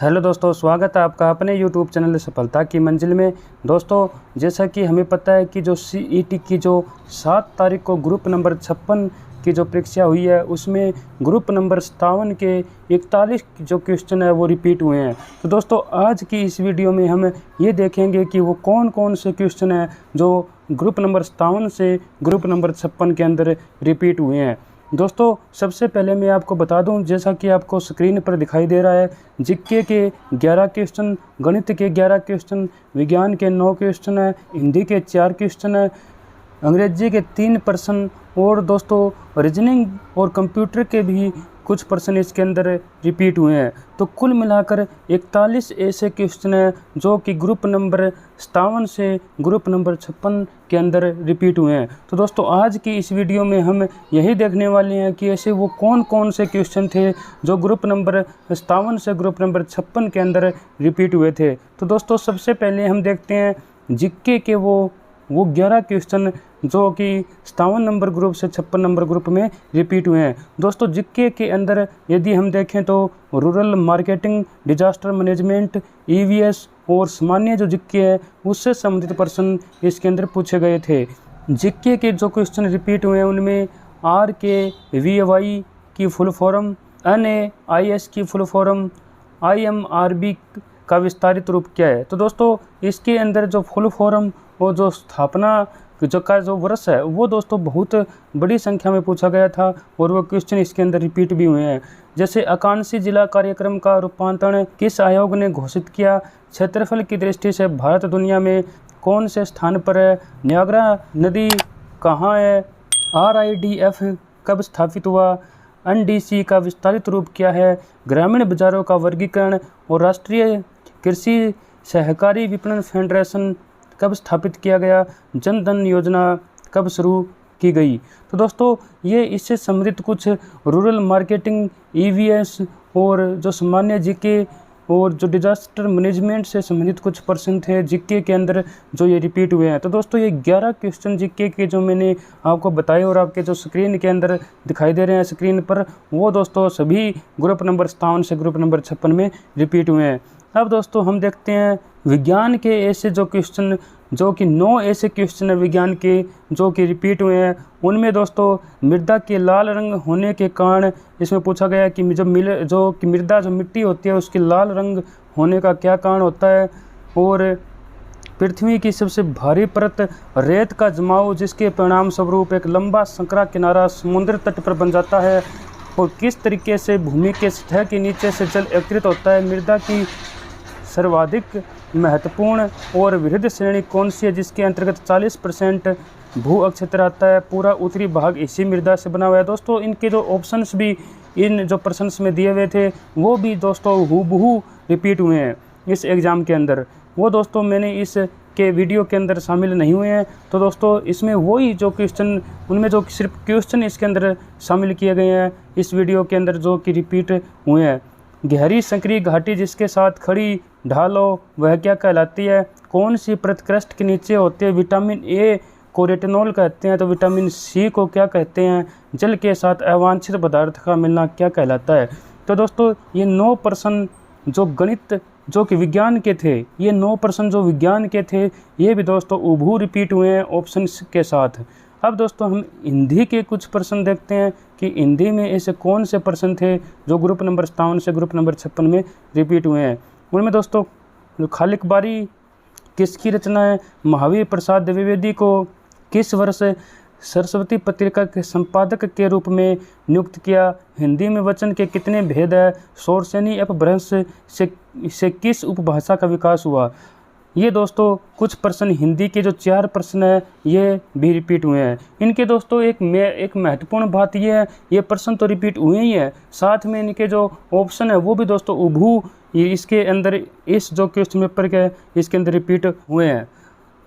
Hello दोस्तों, स्वागत है आपका अपने यूट्यूब चैनल सफलता की मंजिल में। दोस्तों, जैसा कि हमें पता है कि जो सीईटी की जो 7 तारीख को ग्रुप नंबर 56 की जो परीक्षा हुई है, उसमें ग्रुप नंबर 57 के 41 जो क्वेश्चन है वो रिपीट हुए हैं। तो दोस्तों, आज की इस वीडियो में हम ये देखेंगे कि वो कौन कौन से क्वेश्चन हैं जो ग्रुप नंबर 57 से ग्रुप नंबर 56 के अंदर रिपीट हुए हैं। दोस्तों, सबसे पहले मैं आपको बता दूं, जैसा कि आपको स्क्रीन पर दिखाई दे रहा है, जीके के 11 क्वेश्चन, गणित के 11 क्वेश्चन, विज्ञान के 9 क्वेश्चन है, हिंदी के 4 क्वेश्चन है, अंग्रेजी के 3 प्रश्न और दोस्तों रीजनिंग और कंप्यूटर के भी कुछ प्रश्न इसके अंदर रिपीट हुए हैं। तो कुल मिलाकर 41 ऐसे क्वेश्चन हैं जो कि ग्रुप नंबर 57 से ग्रुप नंबर 56 के अंदर रिपीट हुए हैं। तो दोस्तों, आज की इस वीडियो में हम यही देखने वाले हैं कि ऐसे वो कौन कौन से क्वेश्चन थे जो ग्रुप नंबर 57 से ग्रुप नंबर 56 के अंदर रिपीट हुए थे। तो दोस्तों, सबसे पहले हम देखते हैं जीके के वो 11 क्वेश्चन जो कि 57 नंबर ग्रुप से 56 नंबर ग्रुप में रिपीट हुए हैं। दोस्तों, जीके के अंदर यदि हम देखें तो rural marketing, disaster management, EVS और सामान्य जो जीके है उससे संबंधित प्रश्न इसके अंदर पूछे गए थे। जीके के जो क्वेश्चन रिपीट हुए हैं उनमें RKVY की फुल फॉर्म, NAIS की फुल फॉर्म, IMRB का विस्तारित रूप क्या है। तो दोस्तों, इसके अंदर जो फुल फॉर्म और जो स्थापना का जो वर्ष है वो दोस्तों बहुत बड़ी संख्या में पूछा गया था और वो क्वेश्चन इसके अंदर रिपीट भी हुए हैं। जैसे आकांक्षी जिला कार्यक्रम का रूपांतरण किस आयोग ने घोषित किया, क्षेत्रफल की दृष्टि से भारत दुनिया में कौन से स्थान पर है, नियाग्रा नदी कहाँ है, RIDF कब स्थापित हुआ, NDC का विस्तारित रूप क्या है, ग्रामीण बाजारों का वर्गीकरण और राष्ट्रीय कृषि सहकारी विपणन फेडरेशन कब स्थापित किया गया, जन धन योजना कब शुरू की गई। तो दोस्तों, ये इससे संबंधित कुछ रूरल मार्केटिंग, EVS और जो सामान्य जीके और जो डिजास्टर मैनेजमेंट से संबंधित कुछ प्रश्न थे जीके के अंदर जो ये रिपीट हुए हैं। तो दोस्तों, ये 11 क्वेश्चन जीके के जो मैंने आपको बताए और आपके जो स्क्रीन के अंदर दिखाई दे रहे हैं स्क्रीन पर, वो दोस्तों सभी ग्रुप नंबर 57 से ग्रुप नंबर 56 में रिपीट हुए हैं। अब दोस्तों, हम देखते हैं विज्ञान के ऐसे जो क्वेश्चन जो कि 9 ऐसे क्वेश्चन है विज्ञान के जो कि रिपीट हुए हैं। उनमें दोस्तों मृदा के लाल रंग होने के कारण इसमें पूछा गया कि मृदा जो मिट्टी होती है उसके लाल रंग होने का क्या कारण होता है, और पृथ्वी की सबसे भारी परत रेत का जमाव जिसके परिणाम स्वरूप एक लंबा संकरा किनारा समुद्र तट पर बन जाता है, और किस तरीके से भूमि के सतह के नीचे से जल एकत्रित होता है। मृदा की सर्वाधिक महत्वपूर्ण और वृहद श्रेणी कौन सी है जिसके अंतर्गत 40% भू अक्षेत्र आता है, पूरा उत्तरी भाग इसी मृदा से बना हुआ है। दोस्तों, इनके जो ऑप्शंस भी इन जो प्रश्नस में दिए हुए थे वो भी दोस्तों हूबहू रिपीट हुए हैं इस एग्ज़ाम के अंदर। वो दोस्तों मैंने इस के वीडियो के अंदर शामिल नहीं हुए हैं। तो दोस्तों, इसमें वही जो क्वेश्चन उनमें जो सिर्फ क्वेश्चन इसके अंदर शामिल किए गए हैं इस वीडियो के अंदर जो कि रिपीट हुए हैं। गहरी संकरी घाटी जिसके साथ खड़ी ढाल हो वह क्या कहलाती है, कौन सी परत क्रस्ट के नीचे होती है, विटामिन ए को रेटिनॉल कहते हैं तो विटामिन सी को क्या कहते हैं, जल के साथ अवांछित पदार्थ का मिलना क्या कहलाता है। तो दोस्तों, ये 9 प्रश्न जो गणित जो कि विज्ञान के थे, ये 9 प्रश्न जो विज्ञान के थे ये भी दोस्तों हूबहू रिपीट हुए हैं ऑप्शंस के साथ। अब दोस्तों, हम हिंदी के कुछ प्रश्न देखते हैं कि हिंदी में ऐसे कौन से प्रश्न थे जो ग्रुप नंबर 57 से ग्रुप नंबर 56 में रिपीट हुए हैं। उनमें दोस्तों खालिक बारी किसकी रचना है, महावीर प्रसाद द्विवेदी को किस वर्ष सरस्वती पत्रिका के संपादक के रूप में नियुक्त किया, हिंदी में वचन के कितने भेद है, शौरसेनी अपभ्रंश से किस उपभाषा का विकास हुआ। ये दोस्तों कुछ प्रश्न हिंदी के जो 4 प्रश्न है ये भी रिपीट हुए हैं। इनके दोस्तों एक महत्वपूर्ण बात ये है, ये प्रश्न तो रिपीट हुए ही है, साथ में इनके जो ऑप्शन है वो भी दोस्तों हूबहू इसके अंदर इस जो क्वेश्चन पेपर के इसके अंदर रिपीट हुए हैं।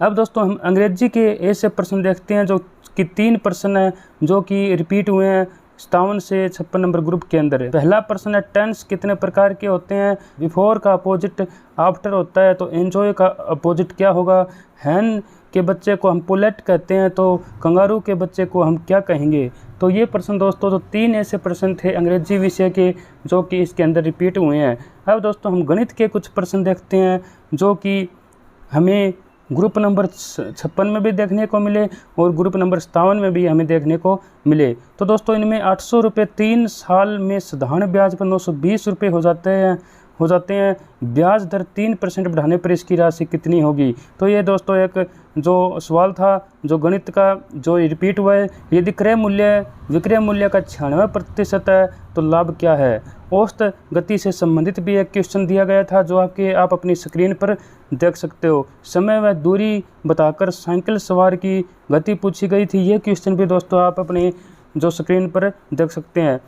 अब दोस्तों, हम अंग्रेजी के ऐसे प्रश्न देखते हैं जो कि 3 प्रश्न है जो कि रिपीट हुए हैं 57 से 56 नंबर ग्रुप के अंदर। पहला प्रश्न है टेंस कितने प्रकार के होते हैं, बिफोर का अपोजिट आफ्टर होता है तो एंजॉय का अपोजिट क्या होगा, हैन के बच्चे को हम पुलेट कहते हैं तो कंगारू के बच्चे को हम क्या कहेंगे। तो ये प्रश्न दोस्तों तो 3 ऐसे प्रश्न थे अंग्रेजी विषय के जो कि इसके अंदर रिपीट हुए हैं। अब दोस्तों हम गणित के कुछ प्रश्न देखते हैं जो कि हमें ग्रुप नंबर 56 में भी देखने को मिले और ग्रुप नंबर 57 में भी हमें देखने को मिले। तो दोस्तों इनमें 800 रुपये 3 साल में साधारण ब्याज पर 920 रुपये हो जाते हैं। ब्याज दर 3% बढ़ाने पर इसकी राशि कितनी होगी। तो ये दोस्तों एक जो सवाल था जो गणित का जो रिपीट हुआ है, यदि क्रय मूल्य विक्रय मूल्य का 96% है तो लाभ क्या है। औसत गति से संबंधित भी एक क्वेश्चन दिया गया था जो आप अपनी स्क्रीन पर देख सकते हो। समय व दूरी बताकर साइकिल सवार की गति पूछी गई थी। ये क्वेश्चन भी दोस्तों आप अपने जो स्क्रीन पर देख सकते हैं।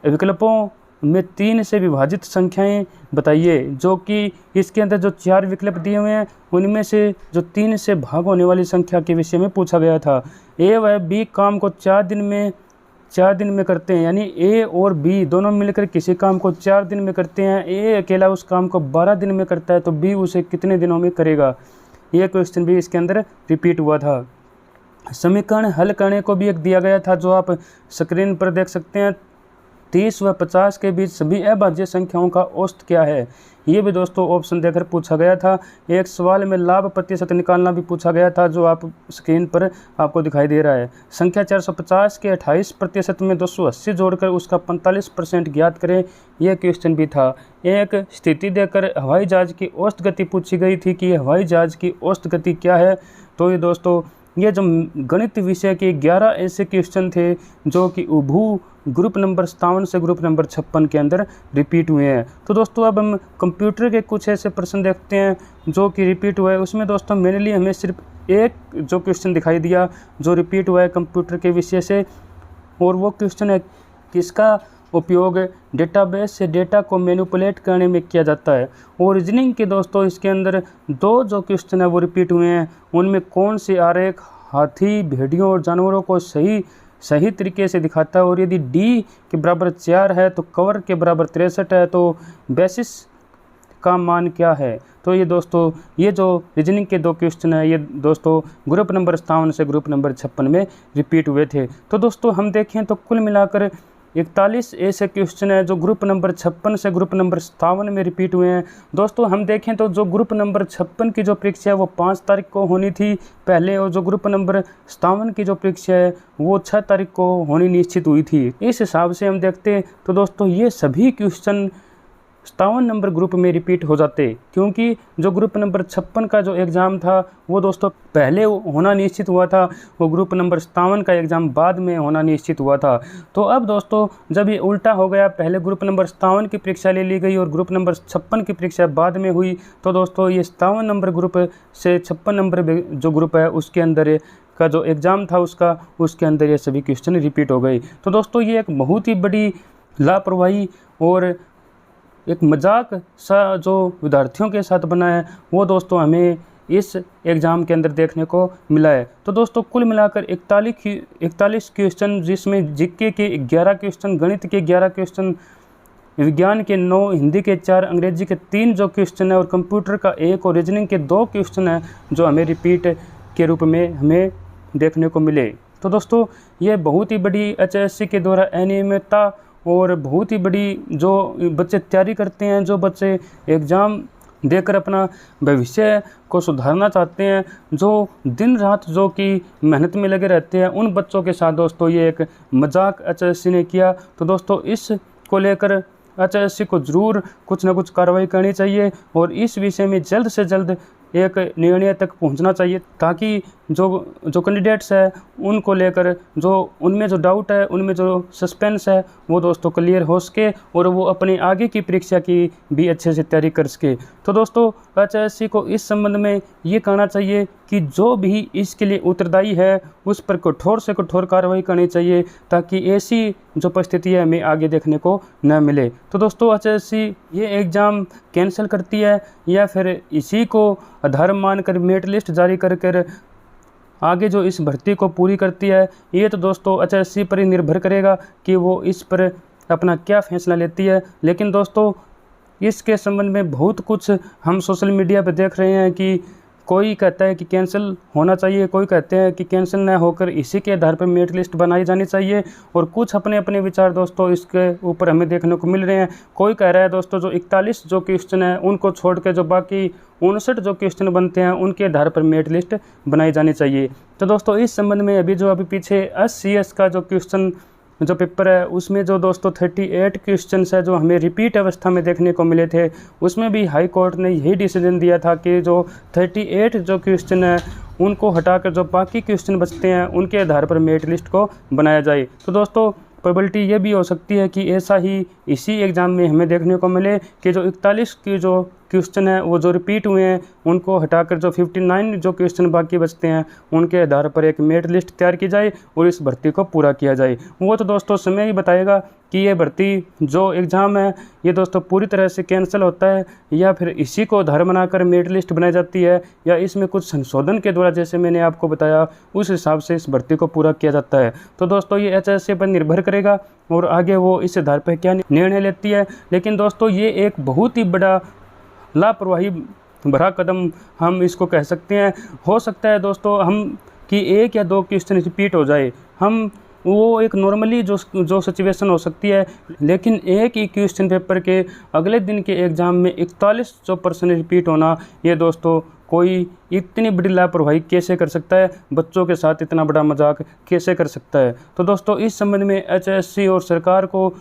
विकल्पों में 3 से विभाजित संख्याएं बताइए, जो कि इसके अंदर जो 4 विकल्प दिए हुए हैं उनमें से जो 3 से भाग होने वाली संख्या के विषय में पूछा गया था। ए व बी काम को 4 दिन में करते हैं, यानी ए और बी दोनों मिलकर किसी काम को 4 दिन में करते हैं। ए अकेला उस काम को 12 दिन में करता है तो बी उसे कितने दिनों में करेगा। ये क्वेश्चन भी इसके अंदर रिपीट हुआ था। समीकरण हल करने को भी एक दिया गया था जो आप स्क्रीन पर देख सकते हैं। 30 व 50 के बीच सभी अभाज्य संख्याओं का औसत क्या है। ये भी दोस्तों ऑप्शन देकर पूछा गया था। एक सवाल में लाभ प्रतिशत निकालना भी पूछा गया था जो आप स्क्रीन पर आपको दिखाई दे रहा है। संख्या 450 के 28% में 280 जोड़कर उसका 45% ज्ञात करें। यह क्वेश्चन भी था। एक स्थिति देकर हवाई जहाज की औसत गति पूछी गई थी कि हवाई जहाज की औसत गति क्या है। तो ये दोस्तों ये जो गणित विषय के 11 ऐसे क्वेश्चन थे जो कि उभू ग्रुप नंबर 57 से ग्रुप नंबर 56 के अंदर रिपीट हुए हैं। तो दोस्तों अब हम कंप्यूटर के कुछ ऐसे प्रश्न देखते हैं जो कि रिपीट हुआ है। उसमें दोस्तों मेरे लिए हमें सिर्फ एक जो क्वेश्चन दिखाई दिया जो रिपीट हुआ है कंप्यूटर के विषय से, और वो क्वेश्चन है किसका उपयोग डेटाबेस से डेटा को मैनिपुलेट करने में किया जाता है। और रीजनिंग के दोस्तों इसके अंदर 2 जो क्वेश्चन है वो रिपीट हुए हैं। उनमें कौन से आरेख हाथी भेड़ियों और जानवरों को सही तरीके से दिखाता है, और यदि डी के बराबर 4 है तो कवर के बराबर 63 है तो बेसिस का मान क्या है। तो ये दोस्तों ये जो रीजनिंग के 2 क्वेश्चन है ये दोस्तों ग्रुप नंबर 57 से ग्रुप नंबर 56 में रिपीट हुए थे। तो दोस्तों हम देखें तो कुल मिलाकर 41 ऐसे क्वेश्चन है जो ग्रुप नंबर 56 से ग्रुप नंबर 57 में रिपीट हुए हैं। दोस्तों हम देखें तो जो ग्रुप नंबर 56 की जो परीक्षा है वो 5 तारीख को होनी थी पहले, और जो ग्रुप नंबर 57 की जो परीक्षा है वो 6 तारीख को होनी निश्चित हुई थी। इस हिसाब से हम देखते हैं तो दोस्तों ये सभी क्वेश्चन 57 नंबर ग्रुप में रिपीट हो जाते, क्योंकि जो ग्रुप नंबर 56 का जो एग्ज़ाम था वो दोस्तों पहले होना निश्चित हुआ था, वो ग्रुप नंबर 57 का एग्ज़ाम बाद में होना निश्चित हुआ था। तो अब दोस्तों जब ये उल्टा हो गया, पहले ग्रुप नंबर 57 की परीक्षा ले ली गई और ग्रुप नंबर 56 की परीक्षा बाद में हुई, तो दोस्तों ये 57 नंबर ग्रुप से 56 नंबर जो ग्रुप है उसके अंदर का जो एग्ज़ाम था उसके अंदर ये सभी क्वेश्चन रिपीट हो गए। तो दोस्तों ये एक बहुत ही बड़ी लापरवाही और एक मजाक सा जो विद्यार्थियों के साथ बना है वो दोस्तों हमें इस एग्ज़ाम के अंदर देखने को मिला है। तो दोस्तों कुल मिलाकर 41 क्वेश्चन, जिसमें जीके के 11 क्वेश्चन, गणित के 11 क्वेश्चन, विज्ञान के 9, हिंदी के 4, अंग्रेजी के 3 जो क्वेश्चन है और कंप्यूटर का 1 और रीजनिंग के 2 क्वेश्चन है जो हमें रिपीट के रूप में हमें देखने को मिले। तो दोस्तों ये बहुत ही बड़ी HSC के द्वारा अनियमितता और बहुत ही बड़ी जो बच्चे तैयारी करते हैं, जो बच्चे एग्ज़ाम देकर अपना भविष्य को सुधारना चाहते हैं, जो दिन रात जो कि मेहनत में लगे रहते हैं, उन बच्चों के साथ दोस्तों ये एक मजाक HSC ने किया। तो दोस्तों इसको लेकर HSC को ज़रूर कुछ ना कुछ कार्रवाई करनी चाहिए और इस विषय में जल्द से जल्द एक निर्णय तक पहुंचना चाहिए, ताकि जो कैंडिडेट्स है उनको लेकर जो उनमें जो डाउट है, उनमें जो सस्पेंस है वो दोस्तों क्लियर हो सके और वो अपनी आगे की परीक्षा की भी अच्छे से तैयारी कर सके। तो दोस्तों HSC को इस संबंध में ये कहना चाहिए कि जो भी इसके लिए उत्तरदायी है उस पर कठोर से कठोर कार्रवाई करनी चाहिए, ताकि ऐसी जो परिस्थिति है हमें आगे देखने को न मिले। तो दोस्तों HSC ये एग्ज़ाम कैंसिल करती है या फिर इसी को आधार मानकर मेरिट लिस्ट जारी कर आगे जो इस भर्ती को पूरी करती है, ये तो दोस्तों HSC पर ही निर्भर करेगा कि वो इस पर अपना क्या फैसला लेती है। लेकिन दोस्तों इसके संबंध में बहुत कुछ हम सोशल मीडिया पर देख रहे हैं कि कोई कहता है कि कैंसिल होना चाहिए, कोई कहते हैं कि कैंसिल न होकर इसी के आधार पर मेरिट लिस्ट बनाई जानी चाहिए, और कुछ अपने अपने विचार दोस्तों इसके ऊपर हमें देखने को मिल रहे हैं। कोई कह रहा है दोस्तों जो 41 जो क्वेश्चन है उनको छोड़ के जो बाकी 59 जो क्वेश्चन बनते हैं उनके आधार पर मेरिट लिस्ट बनाई जानी चाहिए। तो दोस्तों इस संबंध में अभी पीछे SCS का जो क्वेश्चन जो पेपर है उसमें जो दोस्तों 38 क्वेश्चंस है जो हमें रिपीट अवस्था में देखने को मिले थे, उसमें भी हाई कोर्ट ने यही डिसीजन दिया था कि जो 38 जो क्वेश्चन है उनको हटाकर जो बाकी क्वेश्चन बचते हैं उनके आधार पर मेरिट लिस्ट को बनाया जाए। तो दोस्तों प्रोबेबिलिटी ये भी हो सकती है कि ऐसा ही इसी एग्ज़ाम में हमें देखने को मिले कि जो 41 की जो क्वेश्चन है वो जो रिपीट हुए हैं उनको हटाकर जो 59 जो क्वेश्चन बाकी बचते हैं उनके आधार पर एक मेरिट लिस्ट तैयार की जाए और इस भर्ती को पूरा किया जाए। वो तो दोस्तों समय ही बताएगा कि ये भर्ती जो एग्ज़ाम है ये दोस्तों पूरी तरह से कैंसिल होता है या फिर इसी को आधार बनाकर मेरिट लिस्ट बनाई जाती है, या इसमें कुछ संशोधन के द्वारा जैसे मैंने आपको बताया उस हिसाब से इस भर्ती को पूरा किया जाता है। तो दोस्तों ये HSC पर निर्भर करेगा और आगे वो इस आधार पर क्या निर्णय लेती है। लेकिन दोस्तों ये एक बहुत ही बड़ा लापरवाही भरा कदम हम इसको कह सकते हैं। हो सकता है दोस्तों हम कि 1 या 2 क्वेश्चन रिपीट हो जाए, हम वो एक नॉर्मली जो सिचुएशन हो सकती है, लेकिन एक ही क्वेश्चन पेपर के अगले दिन के एग्ज़ाम में 41% रिपीट होना, ये दोस्तों कोई इतनी बड़ी लापरवाही कैसे कर सकता है, बच्चों के साथ इतना बड़ा मजाक कैसे कर सकता है। तो दोस्तों इस संबंध में HSC और सरकार को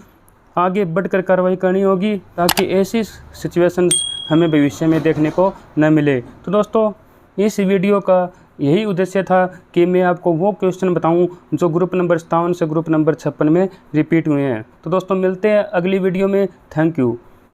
आगे बढ़कर कार्रवाई करनी होगी ताकि ऐसी सिचुएशंस हमें भविष्य में देखने को न मिले। तो दोस्तों इस वीडियो का यही उद्देश्य था कि मैं आपको वो क्वेश्चन बताऊं जो ग्रुप नंबर 57 से ग्रुप नंबर 56 में रिपीट हुए हैं। तो दोस्तों मिलते हैं अगली वीडियो में। Thank you.